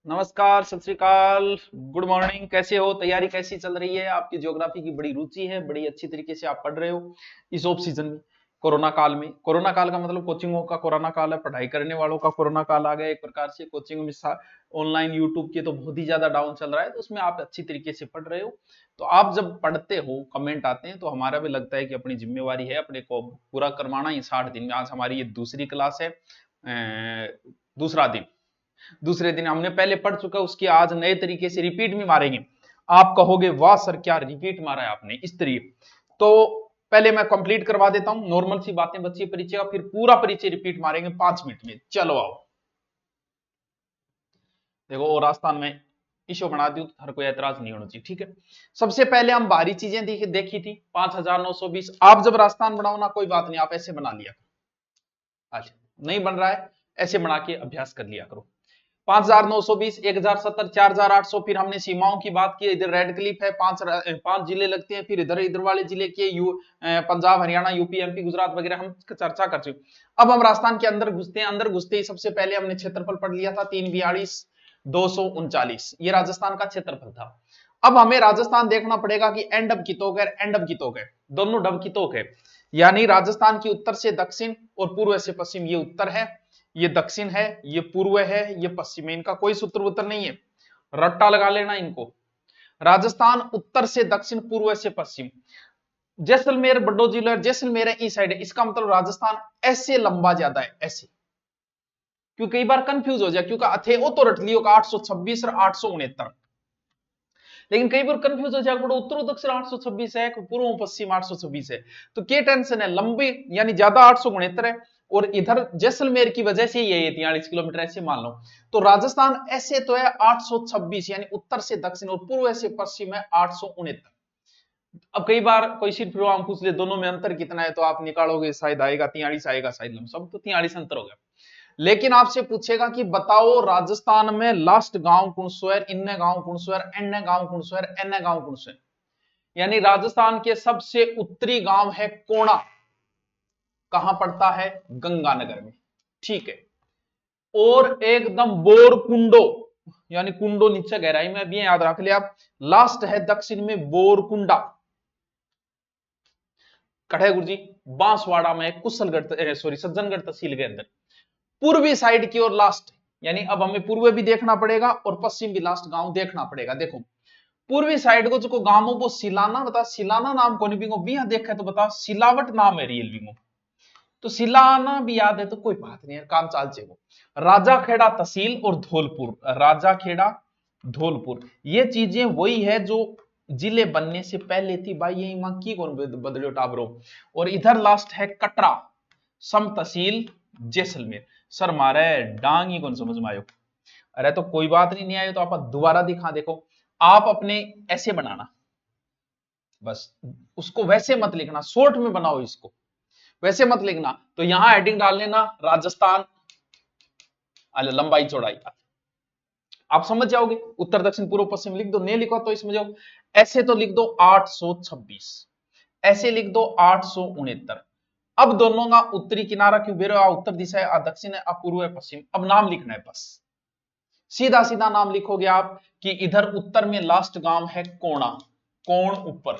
नमस्कार, सत श्री अकाल, गुड मॉर्निंग। कैसे हो? तैयारी कैसी चल रही है? आपकी ज्योग्राफी की बड़ी रुचि है, बड़ी अच्छी तरीके से आप पढ़ रहे हो इस ऑफ सीजन में। कोरोना काल में, कोरोना काल का मतलब कोचिंगों का कोरोना काल है, पढ़ाई करने वालों का कोरोना काल आ गया एक प्रकार से। कोचिंग में ऑनलाइन यूट्यूब के तो बहुत ही ज्यादा डाउन चल रहा है, तो उसमें आप अच्छी तरीके से पढ़ रहे हो। तो आप जब पढ़ते हो, कमेंट आते हैं, तो हमारा भी लगता है कि अपनी जिम्मेवारी है अपने को पूरा करवाना। ये 60 दिन में आज हमारी ये दूसरी क्लास है, दूसरा दिन। दूसरे दिन हमने पहले पढ़ चुका, उसकी आज नए तरीके से रिपीट में मारेंगे। आप कहोगे वाह सर क्या रिपीट मारा है आपने इस तरीके। तो पहले मैं कंप्लीट करवा देता हूं, नॉर्मल सी बातें बच्ची परिचय का, फिर पूरा परिचय रिपीट मारेंगे 5 मिनट में। चलो आओ। देखो, और राजस्थान में इशू बना दी तो हर कोई एतराज नहीं होना चाहिए, ठीक है। सबसे पहले हम बाहरी चीजें देखी थी 5920। आप जब राजस्थान बनाओ ना, कोई बात नहीं, आप ऐसे बना लिया। अच्छा, नहीं बन रहा है, ऐसे बना के अभ्यास कर लिया करो। 5920, 1070, 4800। फिर हमने सीमाओं की बात की, इधर रेड क्लिफ है, पांच जिले लगते हैं। फिर इधर इधर वाले जिले के पंजाब, हरियाणा, यूपी, एमपी, गुजरात वगैरह हम चर्चा कर चुके। अब हम राजस्थान के अंदर घुसते हैं। अंदर घुसते ही सबसे पहले हमने क्षेत्रफल पढ़ लिया था, 342,239। ये राजस्थान का क्षेत्रफल था। अब हमें राजस्थान देखना पड़ेगा कि एंड ऑफ कितोक है, एंड ऑफ कितोक है, दोनों डब कितोक है। यानी राजस्थान की उत्तर से दक्षिण और पूर्व से पश्चिम, ये उत्तर है, ये दक्षिण है, ये पूर्व है, ये पश्चिम है। इनका कोई सूत्र उत्तर नहीं है, रट्टा लगा लेना इनको। राजस्थान उत्तर से दक्षिण, पूर्व से पश्चिम। जैसलमेर बड़ो जिला, जैसलमेर है इस साइड है, इसका मतलब राजस्थान ऐसे लंबा ज्यादा है, ऐसे। क्यों कई बार कंफ्यूज हो जाए, क्योंकि अथे वो तो रट लियो का 826 और 869, लेकिन कई बार कंफ्यूज हो जाए, बड़ो उत्तर दक्षिण 826 है, पूर्व पश्चिम 826 है। तो क्या टेंशन है, लंबी यानी ज्यादा 869 है, और इधर जैसलमेर की वजह से ये 43 किलोमीटर ऐसे मान लो। तो राजस्थान ऐसे तो है 826, यानी उत्तर से दक्षिण, और पूर्व से पश्चिम है 869। अब कई बार कोई सिर्फ हम पूछ ले दोनों में अंतर कितना है, तो आप निकालोगे शायद आएगा 43 आएगा, शायद लमसम तो 43 अंतर हो गया। लेकिन आपसे पूछेगा कि बताओ राजस्थान में लास्ट गांव कौन सो है, इन्ने गांव कौन सो है, एन्ने गांव कौन सो है, एन्ने गांव कौन सो है। यानी राजस्थान के सबसे उत्तरी गांव है कोणा। कहां पड़ता है? गंगानगर में, ठीक है। और एकदम बोरकुंडो, यानी कुंडो नीचे गहराई में भी है, याद रख लिया आप। लास्ट है दक्षिण में बोरकुंडा। कठे गुरुजी बांसवाड़ा में, कुशलगढ़ सॉरी सज्जनगढ़ तहसील के अंदर पूर्वी साइड की ओर लास्ट। यानी अब हमें पूर्व भी देखना पड़ेगा और पश्चिम भी लास्ट गांव देखना पड़ेगा। देखो, पूर्वी साइड को जो गांव वो सिलाना, बता सिलाना नाम कौन बिंगो भी यहां देखा तो बता, सिलावट नाम है रियल बिंगो। तो सिलाना भी याद है तो कोई बात नहीं है, काम चाल चेगो। राजा खेड़ा तहसील और धौलपुर, राजा खेड़ा धौलपुर, ये चीजें वही है जो जिले बनने से पहले थी भाई, यही मां की कौन बदलो टाबरो। और इधर लास्ट है कटरा, सम तहसील जैसलमेर। सर मारे डांग ही कौन समझ में आयो? अरे तो कोई बात नहीं, नहीं आयो तो आप दोबारा दिखा। देखो, आप अपने ऐसे बनाना, बस उसको वैसे मत लिखना, शॉर्ट में बनाओ इसको, वैसे मत लिखना। तो यहां हेडिंग डाल लेना राजस्थान, लंबाई चौड़ाई। आप समझ जाओगे, उत्तर दक्षिण पूर्व पश्चिम लिख दो, नहीं लिखो तो इसमें जाओ। ऐसे तो लिख दो 826, ऐसे लिख दो 869। अब दोनों का उत्तरी किनारा क्यों बेरो, उत्तर दिशा है, दक्षिण है, पूर्व है, पश्चिम। अब नाम लिखना है बस, सीधा सीधा नाम लिखोगे आप कि इधर उत्तर में लास्ट गांव है कोणा, कोण ऊपर,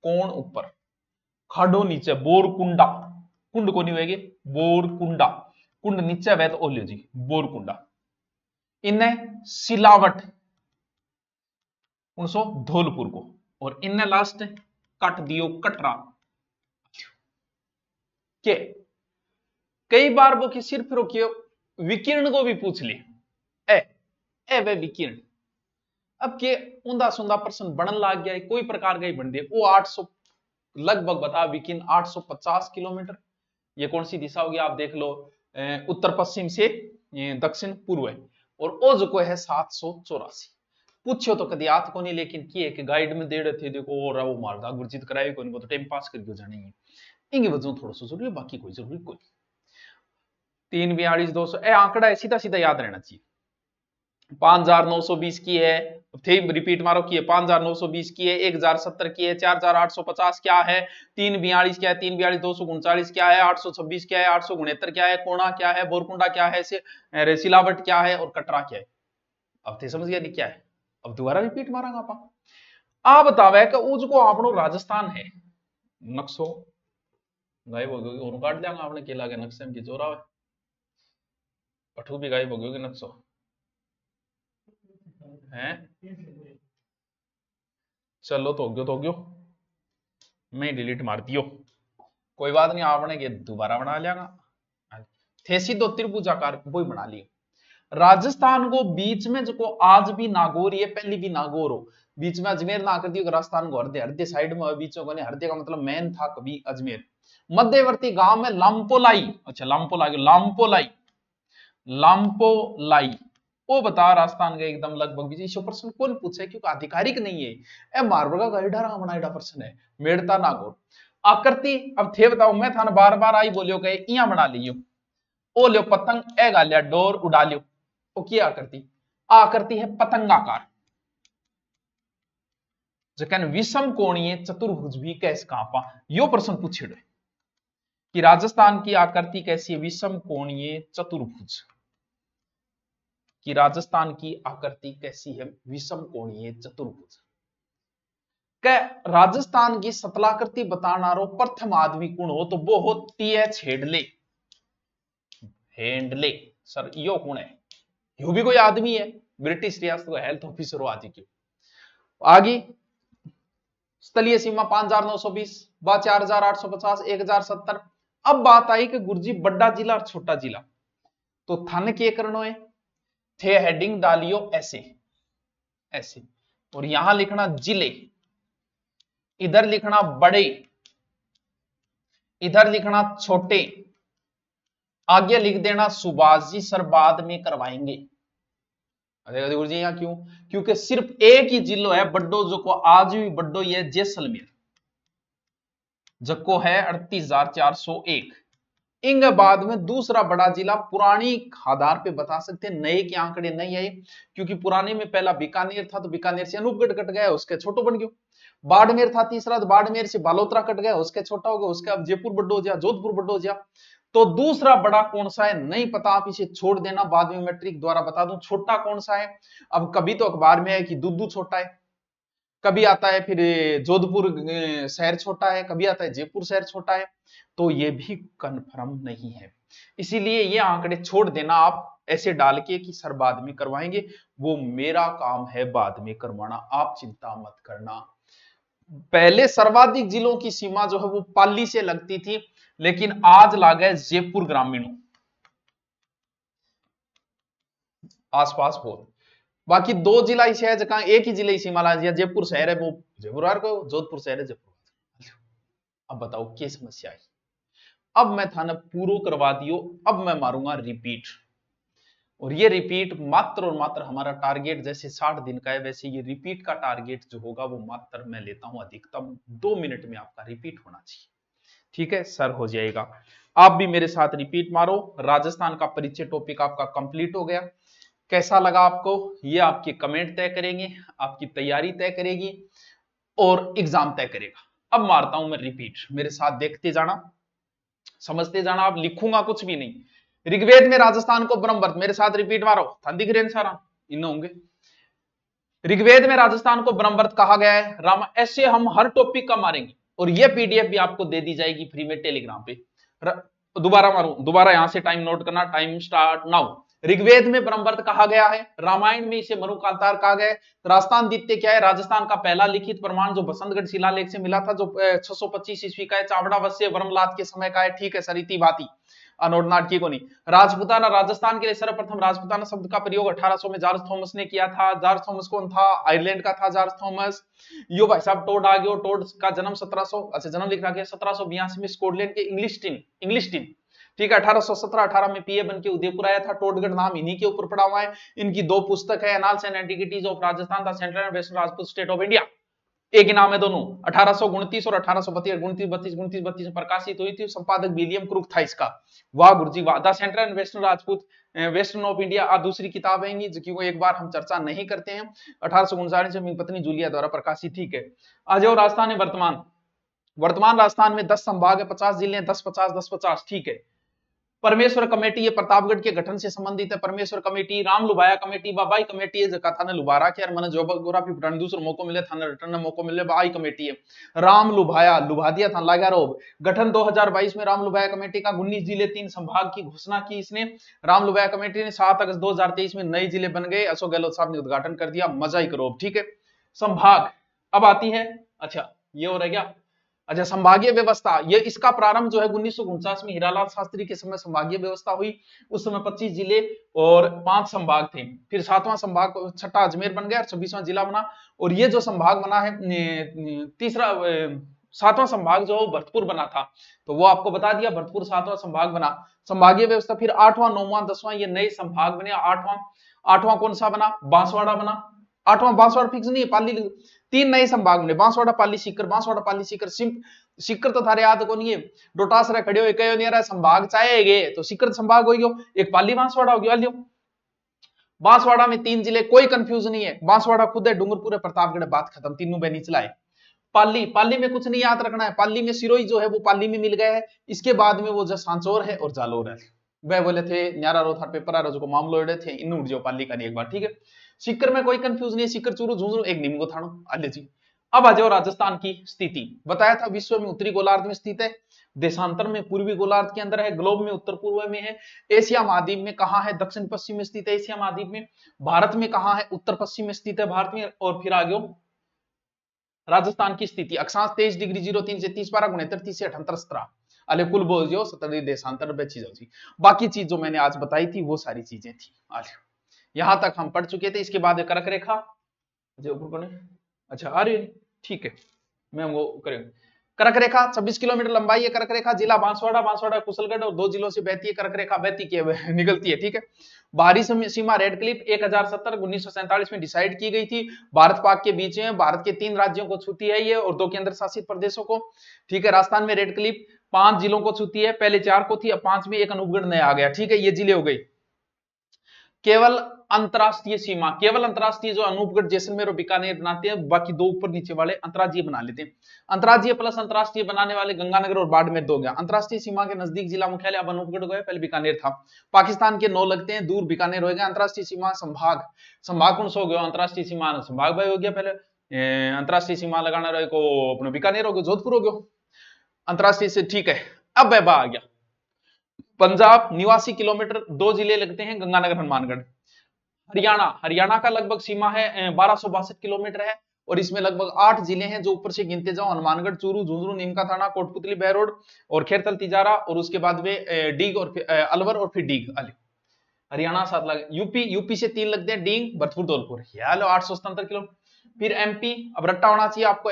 कोण ऊपर, खाडो नीचे, बोरकुंडा, कुंड को नहीं होगी, बोरकुंडा, कुंड नीचे वह तो ओलियो जी, बोरकुंडा। इन्हें सिलावट उनसो धौलपुर को, और इन्हें लास्ट कट दियो कटरा के। कई बार वो की सिर्फ रोकियो विकीर्ण को भी पूछ ले, ए ए वे विकीर्ण। अब के ऊंधा सुंधा प्रश्न बनन लाग गया है, कोई प्रकार का ही बन दे। वो 800 लगभग बता, विकीर्ण 850 किलोमीटर। ये कौन सी दिशा होगी आप देख लो, उत्तर पश्चिम से दक्षिण पूर्व है। और ओ जो को है 784। पूछो तो कभी याद को नहीं, लेकिन किए कि गाइड में दे रहे थे, देखो और वो मारदा गुरजीत कराए को नहीं, वो तो टाइम पास करके जाने ही इंगे वजह थोड़ा सा जरूरी, बाकी कोई जरूरी कोई। 342,200 आंकड़ा है, सीधा सीधा याद रहना चाहिए। 5,920 की है, थे रिपीट मारो की है, 5,920 की है, 1,070 की है, 4,850 क्या है, 342 क्या है, 342,239 क्या है, 826 क्या है, 869 क्या है, कोणा क्या है, बोरकुंडा क्या है, सिलावट क्या है, और कटरा क्या है। अब थे समझ गया नहीं क्या है। अब दोबारा रिपीट मारांगा आप बतावे कि उसको आपनो राजस्थान है नक्शो गायब हो गई और काट देंगे आपने केला के नक्शे में की चोरा है पठू भी गायब हो गई नक्शो है। चलो तो गयो मैं डिलीट मार दियो कोई बात नहीं आपने ये दोबारा बना लिया थे सीधो त्रिभुजाकार वो बना लिया। राजस्थान को बीच में जो को आज भी नागौर ये पहली भी नागौर हो बीच में अजमेर ना कर दियो राजस्थान को हरदे हरदे साइड में बीचों को हरदे का मतलब मेन था कभी अजमेर मध्यवर्ती गांव में लामपोलाई अच्छा लामपोलाई लामपोलाई वो बता राजस्थान का एकदम लगभग बीच इस प्रश्न कौन पूछे क्योंकि आधिकारिक नहीं है ए मारबगा गाइडा रहा बनाइडा प्रश्न है मेड़ता नागौर आकृति अब थे बताओ मैं थाने बार बार आई बोलियो कहे इया बना लियो ओ लियो पतंग ए गालिया डोर उड़ा लियो ओ की आकृति है पतंगाकार जकन विषम कोणीय चतुर्भुज भी कैसे कापा यो प्रश्न पूछे कि राजस्थान की आकृति कैसी है विषम कोणीय चतुर्भुज कि राजस्थान की आकृति कैसी है विषम कोणीय चतुर्भुज के राजस्थान की सतलाकृति बताना रो प्रथम आदमी कौन हो तो वो हो टीएच हेडले सर यो कौन है यो भी कोई आदमी है ब्रिटिश रियासत का हेल्थ ऑफिसर हो आज क्यों आगे स्थलीय सीमा 5920 4850 1070 अब बात आई कि गुरुजी बड़ा जिला और छोटा जिला तो थन के करनो है थे हेडिंग डालियो ऐसे ऐसे और यहां लिखना जिले इधर लिखना बड़े इधर लिखना छोटे आगे लिख देना सुभाष जी सर बाद में करवाएंगे गुरु जी यहां क्यों क्योंकि सिर्फ एक ही जिलो है बड्डो जो को आज भी बड्डो ये जैसलमेर जको है 38,401 इंग बाद में दूसरा बड़ा जिला पुरानी आधार पे बता सकते हैं नए के आंकड़े नहीं आए क्योंकि पुराने में पहला बीकानेर था तो बीकानेर से अनूपगढ़ कट गया उसके छोटो बन गयो बाड़मेर था तीसरा तो बाड़मेर से बालोतरा कट गया उसके छोटा हो गया उसके अब जयपुर बड्डो हो गया जोधपुर बड्डो हो गया तो दूसरा बड़ा कौन सा है नहीं पता आप इसे छोड़ देना बाद में मैट्रिक द्वारा बता दूं छोटा कौन सा है अब कभी तो अखबार में है कि दूधू छोटा है कभी आता है फिर जोधपुर शहर छोटा है कभी आता है जयपुर शहर छोटा है तो ये भी कंफर्म नहीं है इसीलिए ये आंकड़े छोड़ देना आप ऐसे डाल के कि सर बाद में करवाएंगे वो मेरा काम है बाद में करवाना आप चिंता मत करना पहले सर्वाधिक जिलों की सीमा जो है वो पाली से लगती थी लेकिन आज लाग है जयपुर ग्रामीणों आसपास बहुत बाकी दो जिला ही है जहां एक ही जिले की सीमा ला जयपुर शहर है वो जयपुर को जोधपुर शहर है जयपुर अब बताओ क्या समस्या है अब मैं थाना पूरा करवा दियो अब मैं मारूंगा रिपीट और ये रिपीट मात्र और मात्र हमारा टारगेट जैसे 60 दिन का है वैसे ये रिपीट का टारगेट जो होगा वो मात्र मैं लेता हूं अधिकतम 2 मिनट में आपका रिपीट होना चाहिए ठीक है सर हो जाएगा आप भी मेरे साथ रिपीट मारो राजस्थान का परिचय टॉपिक आपका कंप्लीट हो गया कैसा लगा आपको ये आपके कमेंट तय करेंगे आपकी तैयारी तय करेगी और एग्जाम तय करेगा अब मारता हूं मैं रिपीट मेरे साथ देखते जाना समझते जाना आप लिखूंगा कुछ भी नहीं ऋग्वेद में राजस्थान को ब्रह्मवर्त मेरे साथ रिपीट मारो था दिख रहे सारा इन होंगे ऋग्वेद में राजस्थान को ब्रह्मवर्त कहा गया है राम ऐसे हम हर टॉपिक का मारेंगे और ये पीडीएफ भी आपको दे दी जाएगी फ्री में टेलीग्राम पे दोबारा मारू दोबारा यहां से टाइम नोट करना टाइम स्टार्ट नाउ ऋग्वेद में ब्रह्मवर्त कहा गया है रामायण में इसे मनु कांतार कहा गया है राजस्थान द्वितीय क्या है राजस्थान का पहला लिखित प्रमाण जो बसंतगढ़ शिलालेख से मिला था जो 625 ईस्वी का है चावड़ा वश्य वर्मलाद के समय का है ठीक है सरिति भाती अनोडनाटकी को नहीं राजपुताना राजस्थान के लिए सर्वप्रथम राजपुताना शब्द का प्रयोग 1800 में जॉर्ज थॉमस ने किया था जॉर्ज थॉमस कौन था आयरलैंड का था जॉर्ज थॉमस यो भाई साहब टोड आ गया टोड का जन्म 1700 अच्छा जन्म लिखा गया 1782 में स्कॉटलैंड के इंग्लिश ठीक है 1817-18 में पीए बन के उदयपुर आया था टोडगढ़ नाम इन्हीं के ऊपर पड़ा हुआ है इनकी दो पुस्तक है annals and antiquities of Rajasthan the central and western Rajput state of India एक ही नाम है दोनों 1829 और 1832 में प्रकाशित हुई थी संपादक विलियम क्रूक था इसका वाह गुरुजी वाह the central and western Rajput western of India दूसरी किताब है जो कि वो एक बार हम चर्चा नहीं करते हैं 1859 में पत्नी जूलिया द्वारा प्रकाशित ठीक है आज और राजस्थान है वर्तमान राजस्थान में 10 संभाग है 50 जिले 10-50 10-50 ठीक है परमेश्वर कमेटी ये प्रतापगढ़ के गठन से संबंधित है। परमेश्वर कमेटी, राम लुभाया कमेटी, बाबाई कमेटी है जका थाने लुभारा के मन ज्योग्राफी पढ़ने दूसरा मौको मिले थाने रिटर्न में मौको मिले बाई कमेटी है। राम लुभाया, लुभा दिया था लागा रोब। गठन 2022 में राम लुभाया कमेटी का 19 जिले 3 संभाग की घोषणा की इसने। राम लुभाया कमेटी ने 7 अगस्त 2023 में नए जिले बन गए। अशोक गहलोत साहब ने उद्घाटन कर दिया, मजा ही करो। ठीक है, संभाग अब आती है। अच्छा ये हो रहा है क्या? अच्छा संभागीय व्यवस्था, ये इसका प्रारंभ जो है 1949 में हीरालाल शास्त्री के समय संभागीय व्यवस्था हुई। उस समय 25 जिले और 5 संभाग थे। फिर 7वां संभाग, 6ठा अजमेर बन गया और 26वां जिला बना। और ये जो संभाग बना है तीसरा 7वां संभाग जो भरतपुर बना था, तो वो आपको बता दिया, भरतपुर 7वां संभाग बना। संभागीय व्यवस्था फिर 8वां 9वां 10वां ये नए संभाग बने। 8वां कौन सा बना? बांसवाड़ा बना। 8वां बांसवाड़ा फिक्स नहीं है, पाली 3 नए संभाग बने, बांसवाड़ा पाली सीकर, बांसवाड़ा पाली सीकर। सीकर तो थारे याद को नहीं है, डोटास रे खड़े हो कयो नहीं रहा संभाग चाहेगे तो सीकर संभाग हो गयो, एक पाली बांसवाड़ा हो गया। लियो बांसवाड़ा में 3 जिले, कोई कंफ्यूज नहीं है। बांसवाड़ा खुद है, डूंगरपुर है, प्रतापगढ़, बात खत्म, तीनों पे निचला है। पाली में कुछ नहीं याद रखना है, पाली में सिरोही जो है वो पाली में मिल गया है। इसके बाद में वो जो सांचौर है और जालोर है, वह बोले थे न्यारा रो था पेपर आ रो जो मामलो एड़े थे इन उड़ जाओ पाली का नहीं एक बार। ठीक है, सीकर में कोई कंफ्यूज नहीं है, सीकर चूरू झुंझुनू एक निम्गो थानो आले जी। अब आ जाओ राजस्थान की स्थिति। बताया था विश्व में उत्तरी गोलार्ध में स्थित है, देशांतर में पूर्वी गोलार्ध के अंदर है, ग्लोब में उत्तर पूर्व में है। एशिया महाद्वीप में कहां है? दक्षिण पश्चिम में स्थित है एशिया महाद्वीप में। भारत में कहां है? उत्तर पश्चिम में स्थित है भारत में। और फिर आगे राजस्थान की स्थिति, अक्षांश 23 डिग्री 03 से 30 12 69 30 से 78 17 अले कुल बोल जो 70 देशांतर पे चीज होती। बाकी चीज जो मैंने आज बताई थी वो सारी चीजें थी। यहां तक हम पढ़ चुके थे। इसके बाद कर्क रेखा जो ऊपर बने, अच्छा आ रही है, ठीक है, मैं वो करेंगे। कर्क रेखा 26 किलोमीटर लंबाई है। कर्क रेखा जिला बांसवाड़ा, बांसवाड़ा कुशलगढ़ और 2 जिलों से बहती है। कर्क रेखा बहती की निकलती है। ठीक है, बाहरी सीमा रेड क्लिफ 1070 1947 में डिसाइड की गई थी। भारत पाक के बीच में, भारत के 3 राज्यों को छूती है ये और 2 केंद्र शासित प्रदेशों को। ठीक है, राजस्थान में रेड क्लिफ 5 जिलों को छूती है, पहले 4 को थी, अब 5 में एक अनूपगढ़ नया आ गया। ठीक है, ये जिले हो गई। केवल अंतरराष्ट्रीय सीमा, केवल अंतरराष्ट्रीय जो अनूपगढ़ जैसलमेर और बीकानेर बनाते हैं, बाकी 2 ऊपर नीचे वाले अंतरराज्यीय बना लेते हैं। अंतरराज्यीय प्लस अंतरराष्ट्रीय बनाने वाले गंगानगर और बाड़मेर 2 गया। अंतरराष्ट्रीय सीमा के नजदीक जिला मुख्यालय अब अनूपगढ़ गए, पहले बीकानेर था। पाकिस्तान के 9 लगते हैं, दूर बीकानेर हो गया। अंतरराष्ट्रीय सीमा संभाग, संभाग कौन सा हो गया? अंतरराष्ट्रीय सीमा संभाग भाई हो गया। पहले अंतरराष्ट्रीय सीमा लगाना रहे को अपने बीकानेर हो गया, जोधपुर हो गया अंतरराष्ट्रीय से। ठीक है, अब वह आ गया पंजाब 89 किलोमीटर, 2 जिले लगते हैं, गंगानगर हनुमानगढ़। हरियाणा, हरियाणा का लगभग सीमा है 1262 किलोमीटर है और इसमें लगभग 8 जिले हैं जो ऊपर से गिनते जाओ, हनुमानगढ़, चूरू, झुंझुनू, नीमका थाना, कोटपुतली, बहरोड और खेरतल, तिजारा और उसके बाद में डीग और अलवर और फिर डीग। हरियाणा 7 लगे। यूपी से 3 लगते हैं, डींग, भरतपुर, धौलपुर, 877 किलोमीटर। फिर एमपी, अब रट्टा होना चाहिए आपको।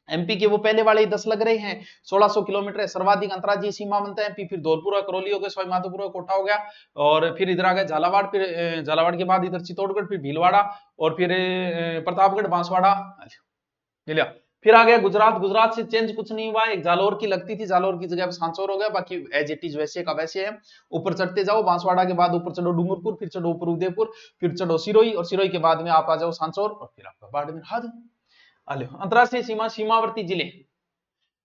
एमपी के वो पहले वाले 10 लग रहे हैं, 1600 किलोमीटर है। सर्वाधिक अंतर्राज्यीय सीमा बनता है एमपी, फिर धौलपुर, करौली हो गया, सवाई माधोपुर, कोटा हो गया और फिर इधर आ गया झालावाड़, फिर झालावाड़ के बाद इधर चित्तौड़गढ़, फिर भीलवाड़ा और फिर प्रतापगढ़, बांसवाड़ा लिया। फिर आ गया गुजरात। गुजरात से चेंज कुछ नहीं हुआ, एक जालोर की लगती थी, जालोर की जगह पर सांचौर हो गया, बाकी एज इट इज वैसे का वैसे है। ऊपर चढ़ते जाओ, बांसवाड़ा के बाद ऊपर चढ़ो डूंगरपुर, फिर चढ़ो ऊपर उदयपुर, फिर चढ़ो सिरोही और सिरोही के बाद में आप आ जाओ सांचौर और फिर आपका बाड़मेर। हद अंतरराष्ट्रीय सीमा, सीमावर्ती जिले,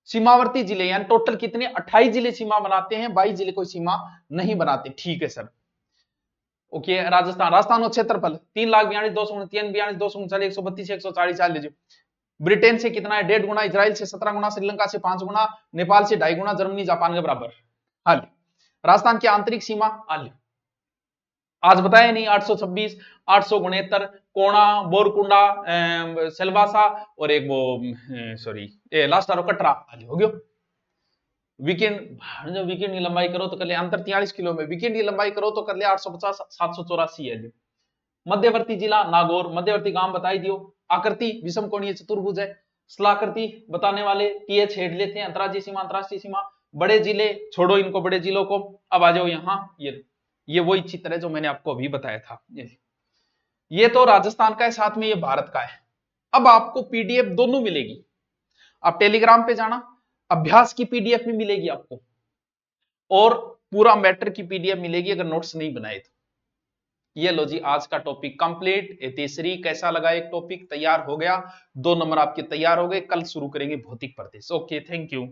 सीमावर्ती जिले यानी टोटल कितने? 28 जिले सीमा बनाते हैं, 22 जिले कोई सीमा नहीं बनाते। ठीक है सर, ओके। राजस्थान और क्षेत्रफल 3,42,229 132 140 चाल लीजिए। ब्रिटेन से कितना है? 1.5 गुना, इजराइल से 17 गुना, श्रीलंका से 5 गुना, नेपाल से 2.5 गुना, जर्मनी जापान के बराबर। हाल राजस्थान की आंतरिक सीमा आज बताया नहीं, 826, 869 कोणा, बोरकुंडा, सेलवासा और एक वो सॉरी लास्ट आरो कटरा हो गयो। वीकेंड जो वीकेंड की लंबाई करो तो कर ले अंतर 43 किलो में, वीकेंड की लंबाई करो तो कर ले 850 784 है। मध्यवर्ती जिला नागौर, मध्यवर्ती गांव बताई दियो। आकृति विषम कोणीय चतुर्भुज है। स्थलाकृति बताने वाले टीएच हेड लेते हैं। अंतरराज्यीय सीमा, अंतरराष्ट्रीय सीमा, बड़े जिले छोड़ो इनको, बड़े जिलों को। अब आ जाओ यहाँ, ये वही चित्र है जो मैंने आपको अभी बताया था। ये तो राजस्थान का है, साथ में ये भारत का है। अब आपको पीडीएफ दोनों मिलेगी, आप टेलीग्राम पे जाना, अभ्यास की पीडीएफ भी मिलेगी आपको और पूरा मैटर की पीडीएफ मिलेगी अगर नोट्स नहीं बनाए तो। ये लो जी, आज का टॉपिक कंप्लीट। तीसरी कैसा लगा? एक टॉपिक तैयार हो गया, 2 नंबर आपके तैयार हो गए। कल शुरू करेंगे भौतिक प्रदेश। Okay, thank you.